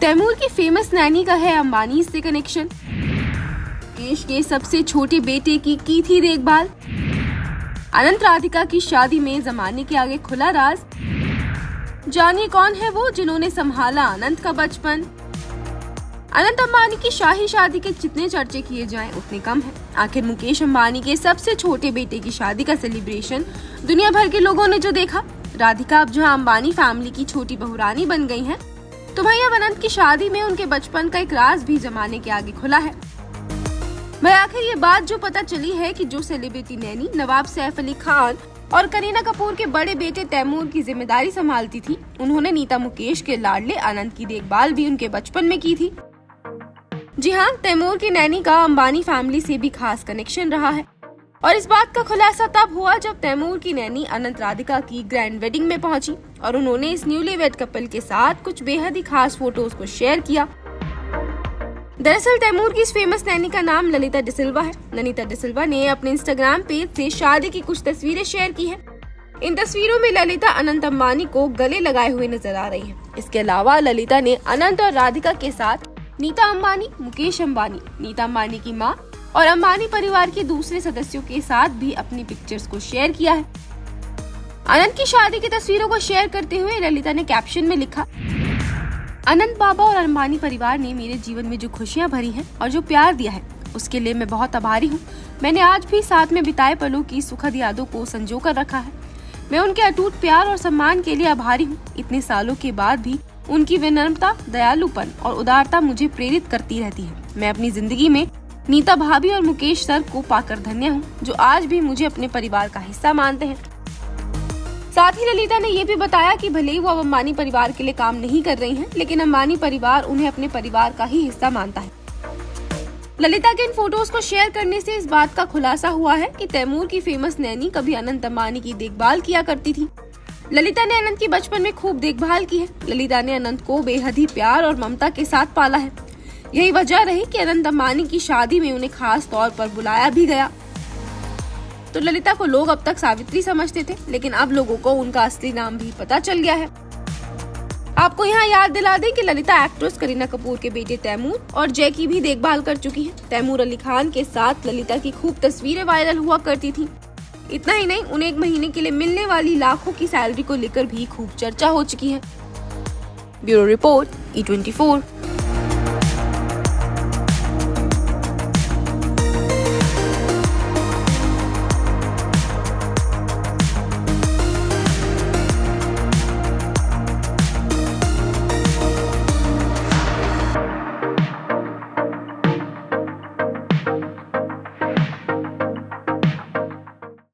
तैमूर की फेमस नैनी का है अंबानी से कनेक्शन। मुकेश के सबसे छोटे बेटे की थी देखभाल। अनंत राधिका की शादी में जमाने के आगे खुला राज। जानिए कौन है वो जिन्होंने संभाला अनंत का बचपन। अनंत अंबानी की शाही शादी के जितने चर्चे किए जाएं उतने कम हैं। आखिर मुकेश अंबानी के सबसे छोटे बेटे की शादी का सेलिब्रेशन दुनिया भर के लोगों ने जो देखा। राधिका अब जहां अंबानी फैमिली की छोटी बहुरानी बन गई हैं, तो भाई अब अनंत की शादी में उनके बचपन का एक राज भी जमाने के आगे खुला है। भाई आखिर ये बात जो पता चली है कि जो सेलिब्रिटी नैनी नवाब सैफ अली खान और करीना कपूर के बड़े बेटे तैमूर की जिम्मेदारी संभालती थी, उन्होंने नीता मुकेश के लाडले अनंत की देखभाल भी उनके बचपन में की थी। जी हाँ, तैमूर की नैनी का अंबानी फैमिली से भी खास कनेक्शन रहा है और इस बात का खुलासा तब हुआ जब तैमूर की नैनी अनंत राधिका की ग्रैंड वेडिंग में पहुंची और उन्होंने इस न्यूली वेड कपल के साथ कुछ बेहद ही खास फोटोज को शेयर किया। दरअसल तैमूर की इस फेमस नैनी का नाम ललिता डिसिल्वा है। ललिता डिसिल्वा ने अपने इंस्टाग्राम पेज से शादी की कुछ तस्वीरें शेयर की हैं। इन तस्वीरों में ललिता अनंत अंबानी को गले लगाए हुए नजर आ रही है। इसके अलावा ललिता ने अनंत और राधिका के साथ नीता अंबानी, मुकेश अंबानी, नीता अंबानी की मां और अंबानी परिवार के दूसरे सदस्यों के साथ भी अपनी पिक्चर्स को शेयर किया है। अनंत की शादी की तस्वीरों को शेयर करते हुए ललिता ने कैप्शन में लिखा, अनंत बाबा और अंबानी परिवार ने मेरे जीवन में जो खुशियां भरी हैं और जो प्यार दिया है उसके लिए मैं बहुत आभारी हूँ। मैंने आज भी साथ में बिताए पलों की सुखद यादों को संजो कर रखा है। मैं उनके अटूट प्यार और सम्मान के लिए आभारी हूँ। इतने सालों के बाद भी उनकी विनम्रता, दयालुपन और उदारता मुझे प्रेरित करती रहती है। मैं अपनी जिंदगी में नीता भाभी और मुकेश सर को पाकर धन्य हूँ, जो आज भी मुझे अपने परिवार का हिस्सा मानते हैं। साथ ही ललिता ने ये भी बताया कि भले ही वो अब अंबानी परिवार के लिए काम नहीं कर रही हैं, लेकिन अंबानी परिवार उन्हें अपने परिवार का ही हिस्सा मानता है। ललिता के इन फोटोज को शेयर करने से इस बात का खुलासा हुआ है कि तैमूर की फेमस नैनी कभी अनंत अंबानी की देखभाल किया करती थी। ललिता ने अनंत की बचपन में खूब देखभाल की है। ललिता ने अनंत को बेहद ही प्यार और ममता के साथ पाला है। यही वजह रही कि अनंत अंबानी की शादी में उन्हें खास तौर पर बुलाया भी गया। तो ललिता को लोग अब तक सावित्री समझते थे, लेकिन अब लोगों को उनका असली नाम भी पता चल गया है। आपको यहाँ याद दिला दें कि ललिता एक्ट्रेस करीना कपूर के बेटे तैमूर और जय की भी देखभाल कर चुकी है। तैमूर अली खान के साथ ललिता की खूब तस्वीरें वायरल हुआ करती थी। इतना ही नहीं, उन्हें एक महीने के लिए मिलने वाली लाखों की सैलरी को लेकर भी खूब चर्चा हो चुकी है। Bureau report, E24।